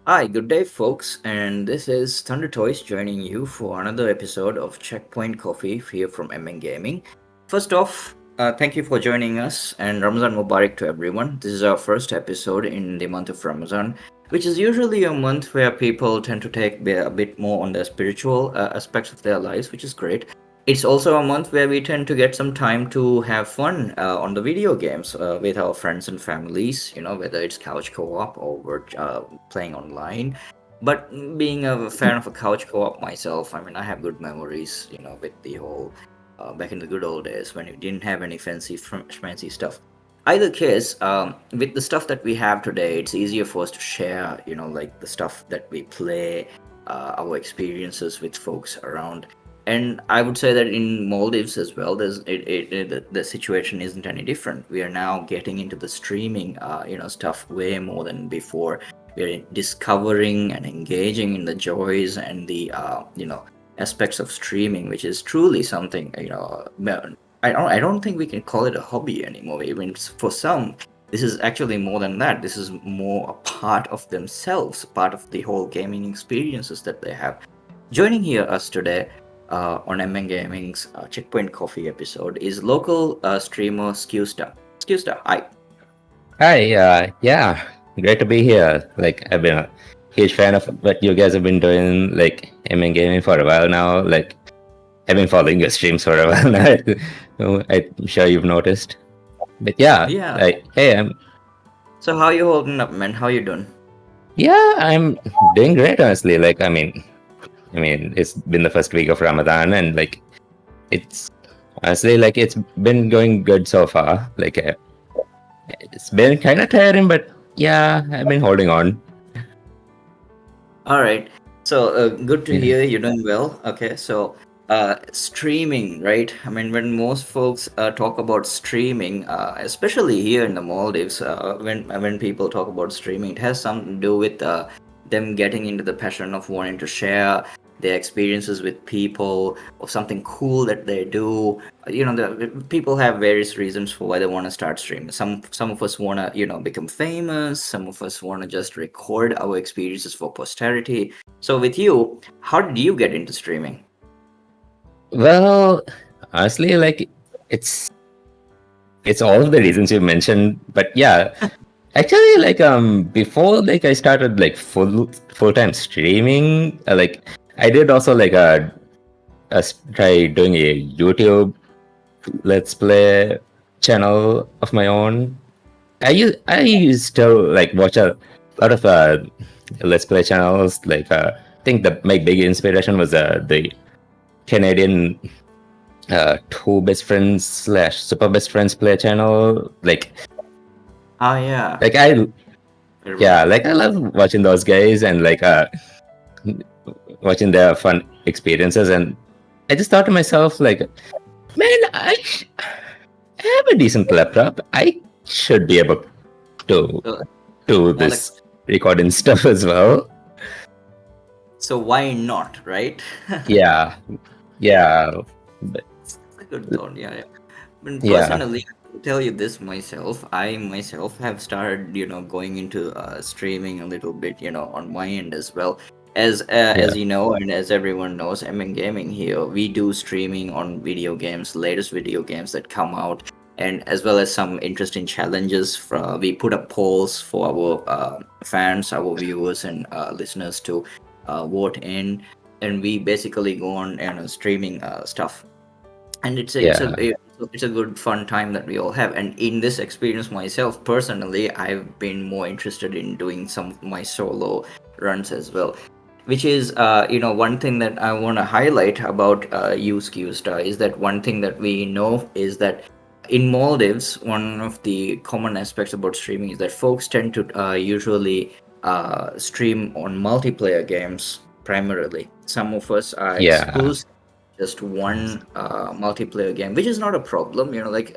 Hi, good day, folks, and this is Thunder Toys joining you for another episode of Checkpoint Coffee here from MN Gaming. First off, thank you for joining us, and Ramazan Mubarak to everyone. This is our first episode in the month of Ramazan, which is usually a month where people tend to take a bit more on the spiritual aspects of their lives, which is great. It's also a month where we tend to get some time to have fun on the video games with our friends and families, whether it's couch co-op or we're playing online. But being a fan of a couch co-op myself, I mean, I have good memories, with the whole back in the good old days when you didn't have any fancy stuff. Either case, with the stuff that we have today, it's easier for us to share, like the stuff that we play, our experiences with folks around. And I would say that in Maldives as well, the situation isn't any different. We are now getting into the streaming, stuff way more than before. We're discovering and engaging in the joys and the, aspects of streaming, which is truly something, I don't think we can call it a hobby anymore. Even for some, this is actually more than that. This is more a part of themselves, part of the whole gaming experiences that they have. Joining here us today on MN Gaming's Checkpoint Coffee episode is local streamer Skewerstar. Skewerstar, hi. Hi, yeah, great to be here. Like, I've been a huge fan of what you guys have been doing, like, MN Gaming for a while now. Like, I've been following your streams for a while now. I'm sure you've noticed. But yeah, Yeah. like, hey, So how you holding up, man? How you doing? I'm doing great, honestly. Like, I mean, it's been the first week of Ramadan, and like, it's honestly like it's been going good so far. Like, it's been kind of tiring, but yeah, I've been holding on. All right. So good to Yeah. hear you're doing well. Okay. So streaming, right? I mean, when most folks talk about streaming, especially here in the Maldives, when people talk about streaming, it has something to do with them getting into the passion of wanting to share their experiences with people or something cool that they do. The people have various reasons for why they want to start streaming. Some of us want to become famous. Some of us want to just record our experiences for posterity. So with you, how did you get into streaming? Well, honestly, like it's it's all of the reasons you mentioned, but yeah, actually, like before like I started like full time streaming, like I did also like try doing a YouTube let's play channel of my own. I used to like watch a lot of let's play channels. Like I think my big inspiration was the Canadian two best friends slash super best friends play channel. Ah, yeah, Like I I yeah, remember. like I love watching those guys and like watching their fun experiences. And I just thought to myself like, man, I have a decent laptop. I should be able to So, do more like, this recording stuff as well. so why not, right? Yeah, yeah, but, It's a good thought, yeah, yeah. But yeah, personally, I will tell you this myself. I myself have started, going into streaming a little bit, on my end as well. As yeah, you know, and as everyone knows, MN Gaming here, we do streaming on video games, latest video games that come out, and as well as some interesting challenges. We put up polls for our fans, our viewers, and listeners to vote in, and we basically go on and streaming stuff, and yeah, it's a good fun time that we all have. And in this experience myself personally, I've been more interested in doing some of my solo runs as well, which is one thing that I want to highlight about you, Star, is that one thing that we know is that in Maldives, one of the common aspects about streaming is that folks tend to usually stream on multiplayer games primarily. Some of us are yeah, exclusive just one multiplayer game, which is not a problem. Like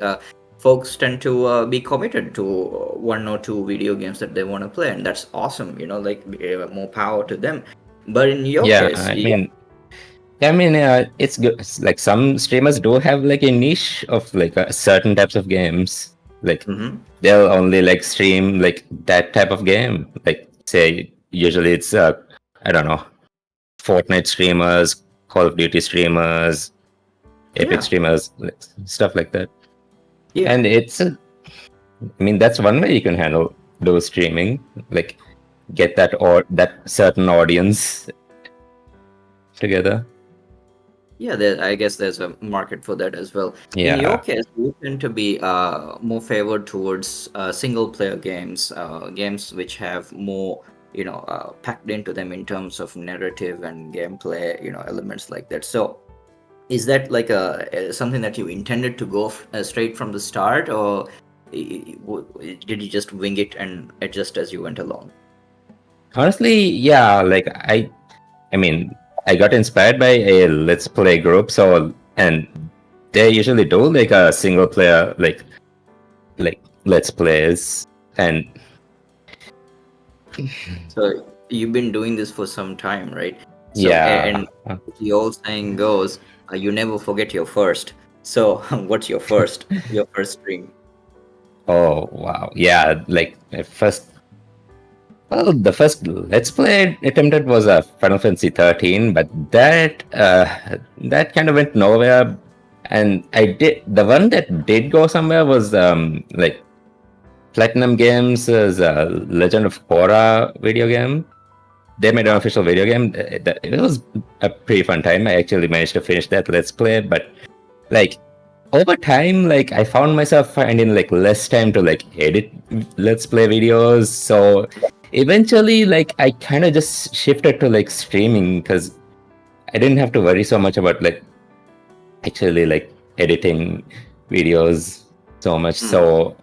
folks tend to be committed to one or two video games that they want to play, and that's awesome. Like more power to them. But in your yeah. case, I yeah. mean, it's good. It's like some streamers do have like a niche of like certain types of games. Like Hmm. they'll only like stream like that type of game. Like say usually it's I don't know, Fortnite streamers, Call of Duty streamers, Epic Yeah, streamers, like, stuff like that. yeah, And I mean, that's one way you can handle those streaming, like get that or that certain audience together. yeah. I guess there's a market for that as well. In your Yeah. case, you tend to be more favored towards single player games, games which have more, packed into them in terms of narrative and gameplay, elements like that. So, is that like something that you intended to go straight from the start, or did you just wing it and adjust as you went along? Honestly, yeah, like I mean, I got inspired by a Let's Play group, so and they usually do like a single player like Let's Plays, and So you've been doing this for some time, right? So yeah. and the old saying goes, you never forget your first. So what's your first? Your first stream? Oh wow, yeah, like first. Well, the first Let's Play attempted was a Final Fantasy 13, but that kind of went nowhere. And I did the one that did go somewhere was like Platinum Games' Legend of Korra video game. They made an official video game. It was a pretty fun time. I actually managed to finish that Let's Play, but like over time, like I found myself finding like less time to like edit Let's Play videos. So eventually, like I kind of just shifted to like streaming because I didn't have to worry so much about like actually like editing videos so much. Mhm. So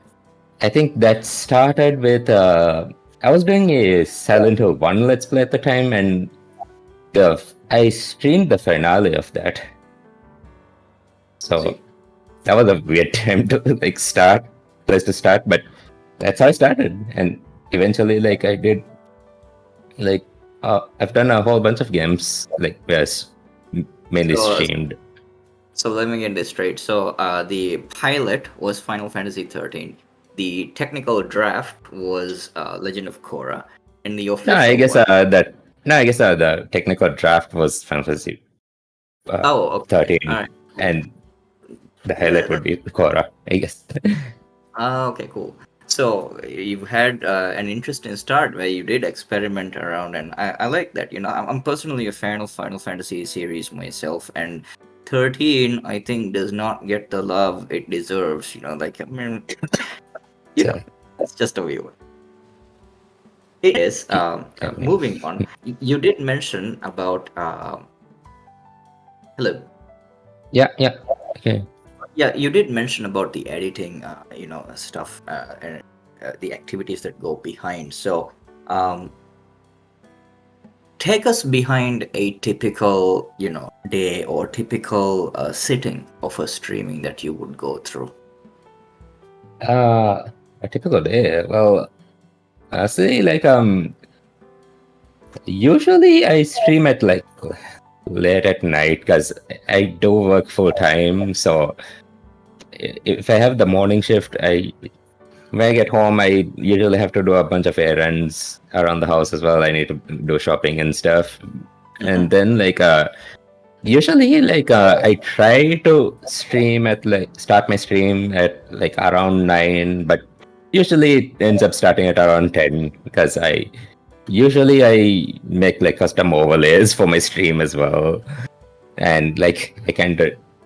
I think that started with I was doing a Silent Hill 1 Let's Play at the time, and I streamed the finale of that. So See, that was a weird time to like start, place to start, but that's how I started. And eventually, like I did, like I've done a whole bunch of games, like where mainly so streamed. so let me get this straight. So the pilot was Final Fantasy 13. The technical draft was Legend of Korra, and the No, I official guess one. the technical draft was Final Fantasy Oh, okay. All 13, right. Cool. and the Yeah, highlight would be Korra, I guess. okay, cool. So you've had an interesting start where you did experiment around, and I like that. I'm personally a fan of Final Fantasy series myself, and 13, I think, does not get the love it deserves. Like, I mean, you know, So, it's just a view. It is. I mean, Moving on, you did mention about hello. yeah, yeah, okay. Yeah, you did mention about the editing, stuff, and the activities that go behind. So, um, take us behind a typical, day or typical sitting of a streaming that you would go through. A typical day. Well, honestly, like usually I stream at like late at night because I do work full time. So if I have the morning shift, when I get home, I usually have to do a bunch of errands around the house as well. I need to do shopping and stuff, and Mm-hmm. then like usually like I try to stream at like start my stream at like around 9, but usually it ends up starting at around 10 because I make like custom overlays for my stream as well, and like I can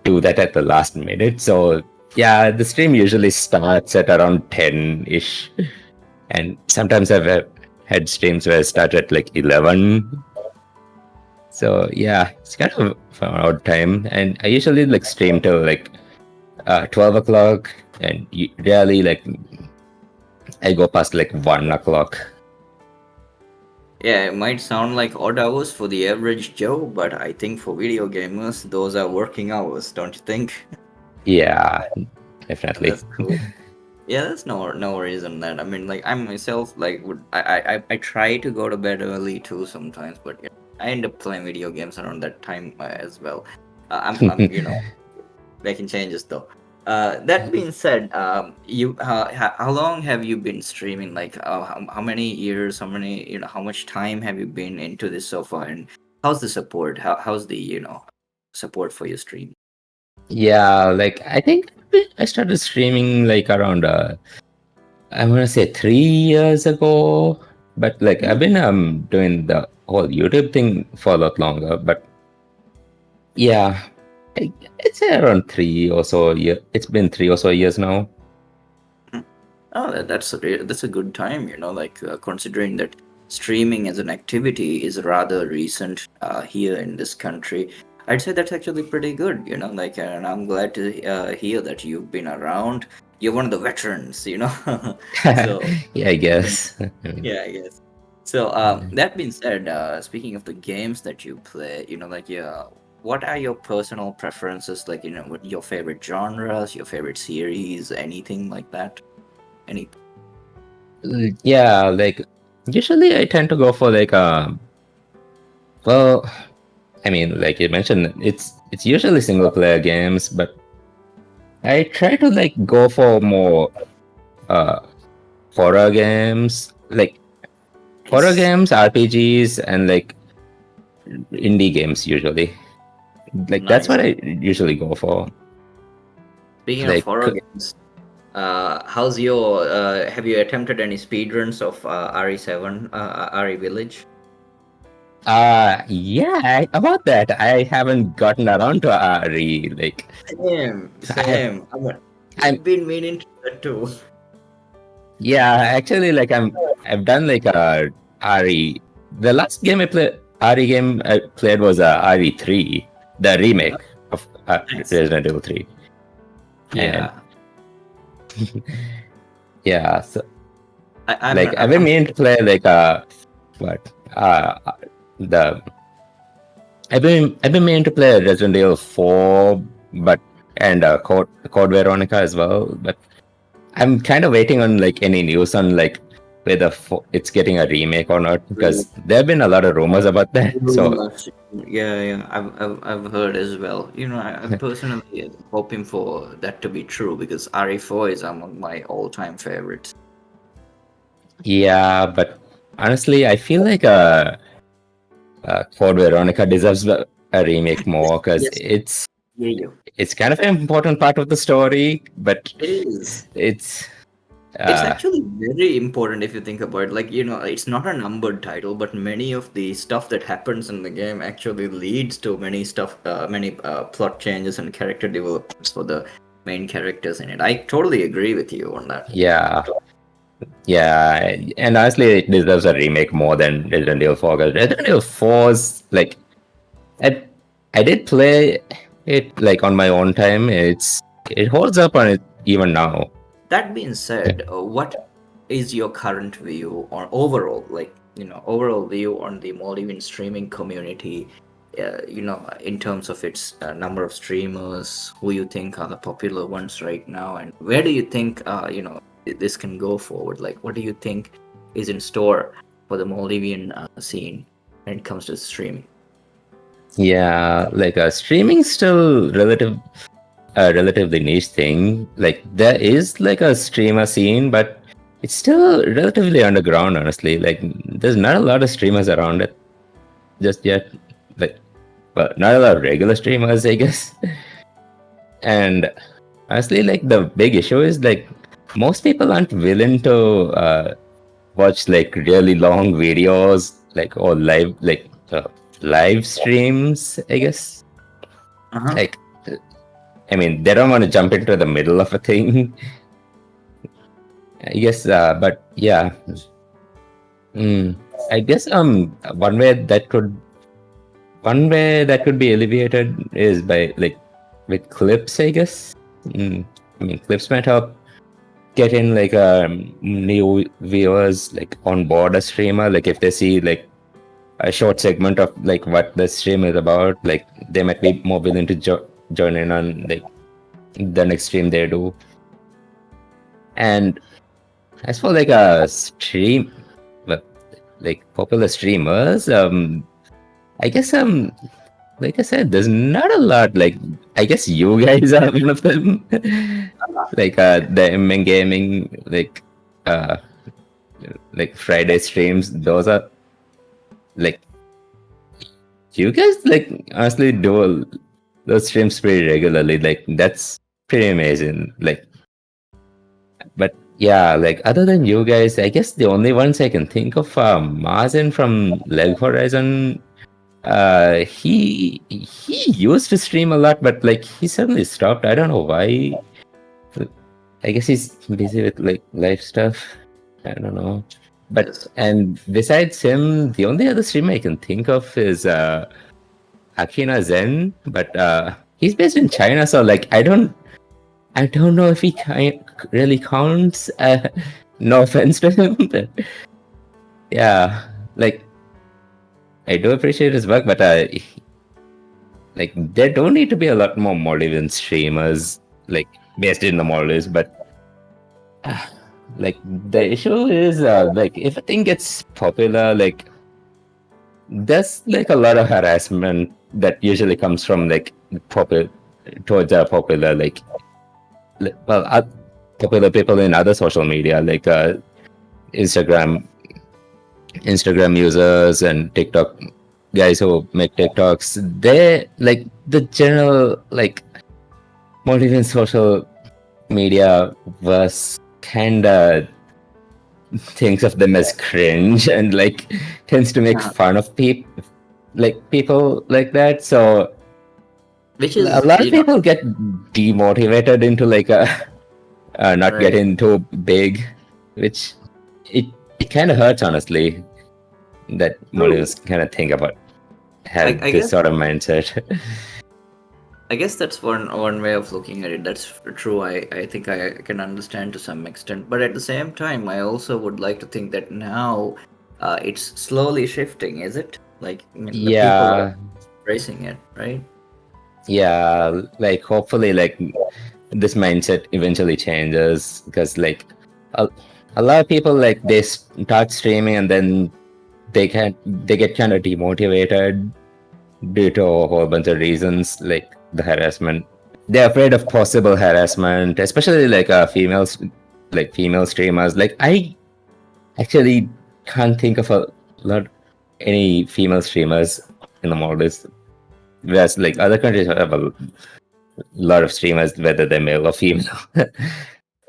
do that at the last minute. So yeah, the stream usually starts at around 10 ish, and sometimes I've had streams where I start at like 11. So yeah, it's kind of an odd time, and I usually like stream till like 12 o'clock, and rarely like I go past like 1 o'clock. Yeah, it might sound like odd hours for the average Joe, but I think for video gamers, those are working hours, don't you think? Yeah, definitely. That's cool. Yeah, that's no reason that. I mean, like I myself, like would I try to go to bed early too sometimes, but I end up playing video games around that time as well. I'm making changes though. That being said, how long have you been streaming? Like, how many years? How many? How much time have you been into this so far? And how's the support? How's the support for your stream? Yeah, like I think I started streaming like around I'm gonna say 3 years ago. But like I've been doing the whole YouTube thing for a lot longer. But yeah, it's around 3 or so year. It's been 3 or so years now. Mm. Oh, that's a good time. Like considering that streaming as an activity is rather recent here in this country. I'd say that's actually pretty good. Like, and I'm glad to hear that you've been around. You're one of the veterans. So Yeah, I guess. I mean, yeah, I guess. So, yeah. that being said, speaking of the games that you play, like, yeah, what are your personal preferences? Like, what your favorite genres, your favorite series, anything like that? Any? Yeah, like usually I tend to go for like well, I mean, like you mentioned, it's usually single player games, but I try to like go for more uh horror games, like horror Nice. games, RPGs, and like indie games usually. Like that's Nice. what I usually go for. Speaking of Like horror games, how's your? Have you attempted any speedruns of RE7, RE Village? yeah, about that, I haven't gotten around to RE. Like Same, I same. I'm I've been meaning to that too. yeah, actually like I've done like RE. The last game I played RE game I played was RE3, the remake of Nice. Resident Evil 3. And Yeah, yeah, so like I've been I'm meaning to play like what the I've been meaning to play Resident Evil 4, but and Code Veronica as well. But I'm kind of waiting on like any news on like whether it's getting a remake or not, because there have been a lot of rumors about that. So rumors. Yeah, yeah, I've heard as well. I'm personally hoping for that to be true because RE4 is among my all-time favorites. yeah, but honestly, I feel like Code Veronica deserves a remake more, because Yes, yeah, you. it's kind of an important part of the story, but It is. it's It's uh, actually very important if you think about it. Like, it's not a numbered title, but many of the stuff that happens in the game actually leads to many plot changes and character developments for the main characters in it. I totally agree with you on that. yeah. Yeah, and honestly, it deserves a remake more than Resident Evil 4. 'Cause Resident Evil 4's like I, I did play it like on my own time. It holds up on it even now. That being said, what is your current view on overall, like, overall view on the Maldivian streaming community? In terms of its number of streamers, who you think are the popular ones right now, and where do you think, this can go forward? Like, what do you think is in store for the Maldivian scene when it comes to streaming? Yeah, like streaming's still a relatively niche thing. Like there is like a streamer scene, but it's still relatively underground. Honestly, like there's not a lot of streamers around it just yet. Like, well, not a lot of regular streamers, I guess. And honestly, like the big issue is like most people aren't willing to watch like really long videos, like or live streams, I guess. Uh-huh. Like, I mean, they don't want to jump into the middle of a thing, I guess. But yeah, mm, I guess one way that could be alleviated is by like with clips, I guess. I mean, clips might help get in like new viewers like on board a streamer. Like if they see like a short segment of like what the stream is about, like they might be more willing to join in on like the next stream they do. And as for like a stream, well, like popular streamers, I guess like I said, there's not a lot. Like I guess you guys are one of them. Like the MN gaming, uh like Friday streams. Those are like you guys like honestly do those streams pretty regularly. Like that's pretty amazing. Like, but yeah, like other than you guys, I guess the only ones I can think of are Mazen from Leg Horizon. He used to stream a lot, but like he suddenly stopped. I don't know why. I guess he's busy with like life stuff. I don't know. But Yes. and besides him, the only other streamer I can think of is Akina Zen, but he's based in China, so like I don't know if he really counts. No offense to him, but yeah, like I do appreciate his work, but like there don't need to be a lot more Maldivian streamers like based in the Maldives, but like the issue is like if a thing gets popular, like there's like a lot of harassment that usually comes from like popular towards popular well popular people in other social media like Instagram Instagram users and TikTok guys who make TikToks. They like the general like Maldivian social media was kinda thinks of them as cringe and like tends to make Uh, fun of people like that. So which a is, lot of people get demotivated into like a not right. getting too big, which it it kind of hurts honestly that True. Maldivians kind of think about have I this guess sort of mindset. that's one way of looking at it. That's true. I think I can understand to some extent, but at the same time, I also would like to think that now it's slowly shifting. Is it? Like, I mean, the people are Yeah, embracing it, right? yeah, like hopefully like this mindset eventually changes because like a, a lot of people like they start streaming and then they get kind of demotivated due to a whole bunch of reasons like the harassment. They're afraid of possible harassment, especially like females, like female streamers. Like I actually can't think of a lot any female streamers in the Maldives. Whereas like other countries have a lot of streamers, whether they're male or female.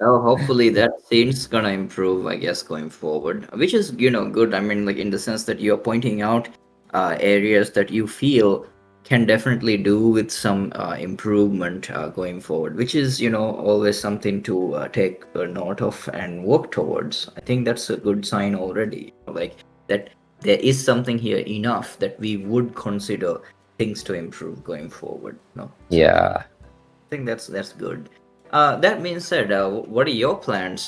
Well, hopefully that scene's gonna improve, I guess, going forward, which is, good. I mean, like in the sense that you're pointing out areas that you feel can definitely do with some improvement going forward, which is, always something to take a note of and work towards. I think that's a good sign already, like that there is something here enough that we would consider things to improve going forward. So Yeah. think that's good. That being said, what are your plans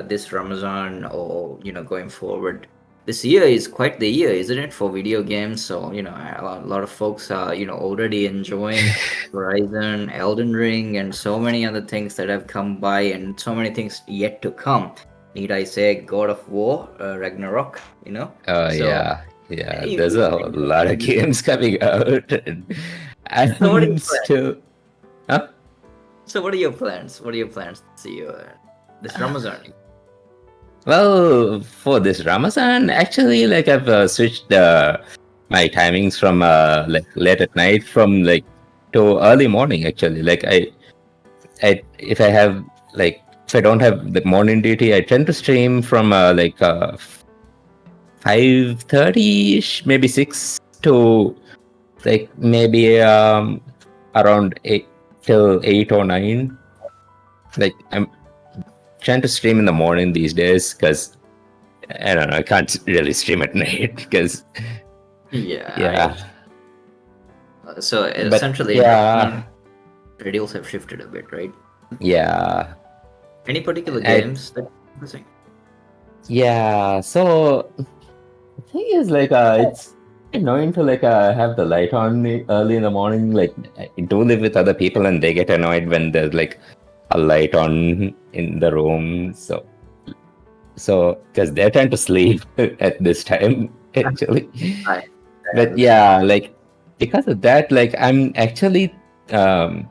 this Ramadan or going forward? This year is quite the year, isn't it, for video games? So a lot of folks are already enjoying Horizon, Elden Ring, and so many other things that have come by, and so many things yet to come. Need I say, God of War, Ragnarok? Oh So yeah. Yeah. you, There's a you lot of games coming out, and so what are I'm your plans? still. Huh? So what are your plans? What are your plans this year, this Ramadan? Well, for this Ramazan, actually, like I've switched my timings from like late at night from like to early morning. Actually, like I if I have like if I don't have the morning duty, I tend to stream from 5:30 ish, maybe 6 to like maybe around 8 till 8 or 9. Like I'm trying to stream in the morning these days because I don't know, I can't really stream at night because Yeah, yeah, so but essentially in yeah, Ramadan, schedules have shifted a bit, right? yeah, Any particular I games that you're missing? yeah. So the thing is like it's annoying to like have the light on early in the morning. Like I do live with other people and they get annoyed when there's like a light on in the room. So because they're trying to sleep at this time actually. I But understand. yeah, like because of that, like I'm actually um,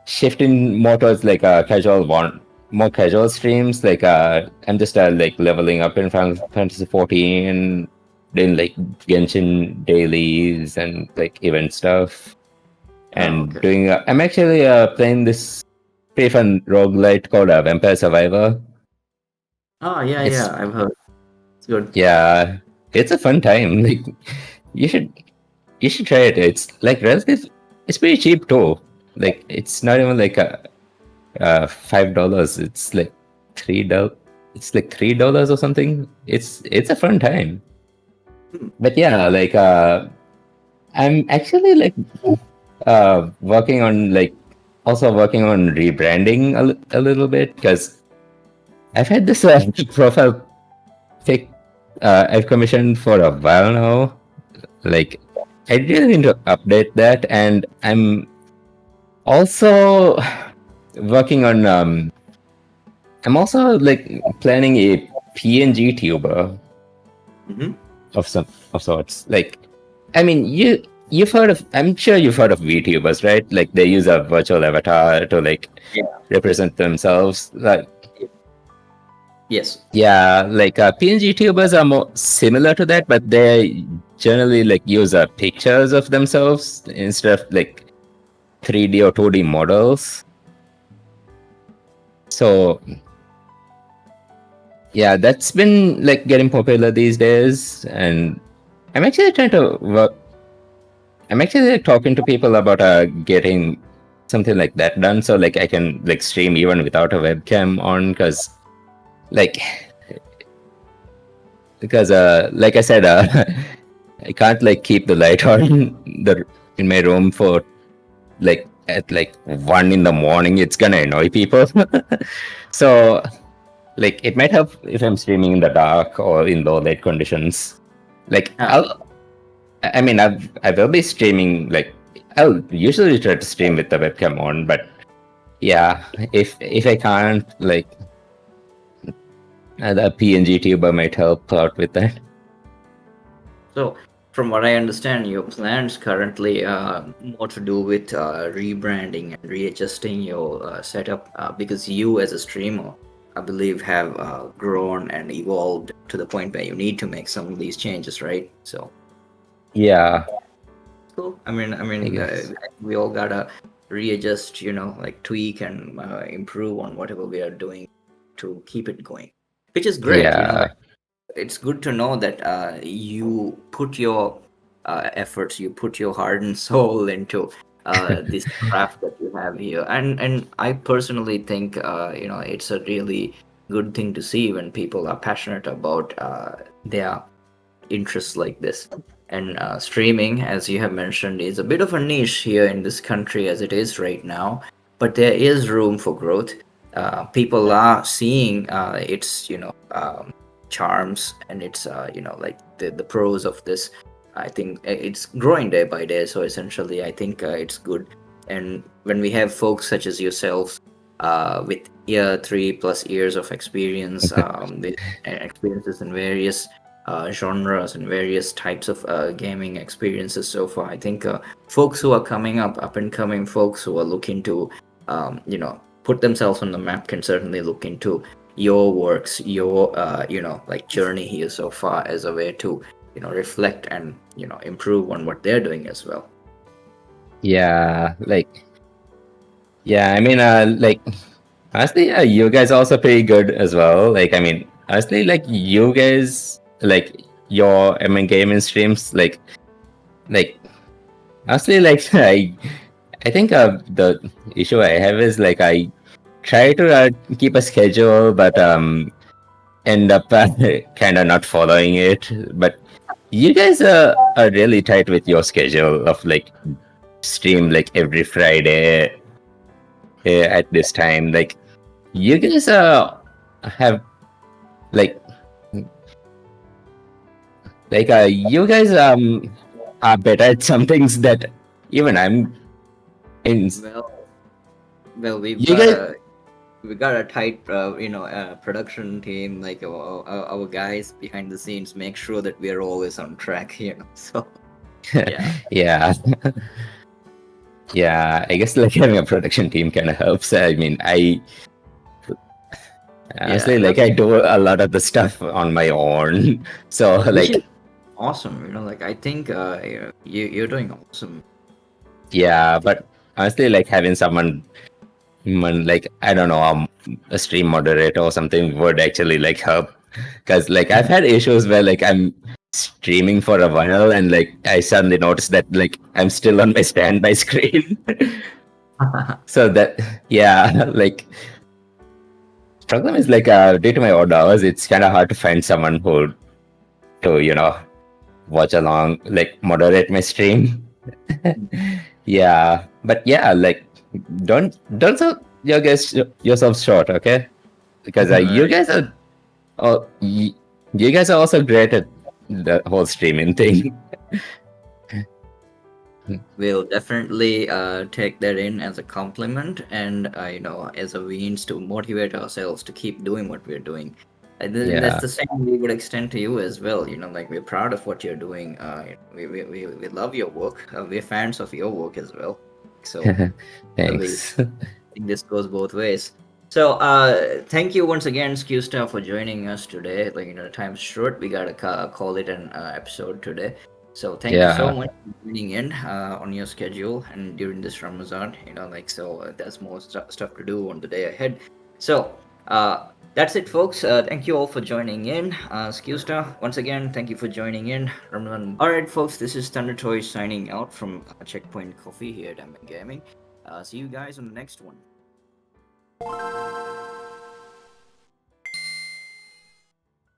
shifting more towards like a casual one, more casual streams. Like I'm just like leveling up in Final Fantasy 14, doing like Genshin dailies and like event stuff, Oh, and okay. doing. I'm actually playing this pretty fun roguelite called Vampire Survivor. Oh, yeah, It's yeah. I've heard. It's good. yeah, it's a fun time. Like you should you should try it. It's like relative. It's pretty cheap too. Like it's not even like a $5. It's like $3. It's like $3 or something. It's a fun time. Hmm. But yeah, like I'm actually like working on like also working on rebranding a little bit because I've had this profile pic I've commissioned for a while now. Like I really need to update that, and I'm also working on I'm also like planning a PNG tuber Mm-hmm. of some of sorts. Like, I mean, you've heard of. I'm sure you've heard of VTubers, right? Like they use a virtual avatar to like Yeah. represent themselves. Like, Yes. yeah, like PNG tubers are more similar to that, but they generally like use pictures of themselves instead of like 3D or 2D models. So yeah, that's been like getting popular these days, and I'm actually trying to work. I'm actually like, talking to people about getting something like that done, so like I can like stream even without a webcam on, like because like I said, I can't like keep the light on the in my room for like at like 1 in the morning. It's gonna annoy people. So like it might help if I'm streaming in the dark or in low light conditions. Like Ah, I mean, I will be streaming. Like I'll usually try to stream with the webcam on, but yeah, if I can't, like the PNG tuber might help out with that. so, from what I understand, your plans currently more to do with rebranding and readjusting your setup because you, as a streamer, I believe, have grown and evolved to the point where you need to make some of these changes, right? So, Yeah, cool. I guess. We all gotta readjust, like tweak and improve on whatever we are doing to keep it going, which is great. Yeah, It's good to know that you put your efforts, you put your heart and soul into this craft that you have here, and I personally think it's a really good thing to see when people are passionate about their interests like this. And streaming, as you have mentioned, is a bit of a niche here in this country as it is right now, but there is room for growth. People are seeing its charms and its like the pros of this. I think it's growing day by day, so essentially I think it's good. And when we have folks such as yourselves with 3+ years of experience, with experiences in various genres and various types of gaming experiences so far. I think folks who are coming up and coming folks who are looking to, put themselves on the map can certainly look into your works, your, like journey here so far as a way to, reflect and, improve on what they're doing as well. yeah, like yeah. I mean, like honestly, you guys are also pretty good as well. Like, I mean, honestly, like you guys, like your gaming streams, like honestly, like I think the issue I have is like I try to keep a schedule, but end up kind of not following it. But you guys are really tight with your schedule of like stream like every Friday at this time. Like you guys have like you guys are better at some things that even I'm in. Well, well, we've You got guys, a tight production team, like our guys behind the scenes make sure that we are always on track. So Yeah. Yeah, yeah. I guess like having a production team kind of helps. I mean, I Yeah, honestly like I do a lot of the stuff on my own. So which is like awesome. Like I think you're doing awesome. yeah, but honestly like having someone like I don't know a stream moderator or something would actually like help because like I've had issues where like I'm streaming for a while and like I suddenly notice that like I'm still on my standby screen. So that yeah, like problem is like due to my odd hours, it's kind of hard to find someone who to watch along, like moderate my stream. Yeah, but yeah, like don't sell your guys yourself short, okay? Because All you right. guys are oh, you guys are also great at the whole streaming thing. We'll definitely take that in as a compliment and as a means to motivate ourselves to keep doing what we're doing. And then that's Yeah. the same we would extend to you as well. Like we're proud of what you're doing. We love your work. We're fans of your work as well. So we Thanks. think this goes both ways. So thank you once again, Skewerstar, for joining us today. Like the time's short, we gotta call it an episode today. So thank you so Yeah. much for tuning in on your schedule and during this Ramadan. There's more stuff to do on the day ahead. So that's it, folks. Thank you all for joining in. Skewerstar, once again, thank you for joining in. Ramadan. All right, folks. This is Thunder Toys signing out from Checkpoint Coffee here at MN Gaming. See you guys on the next one.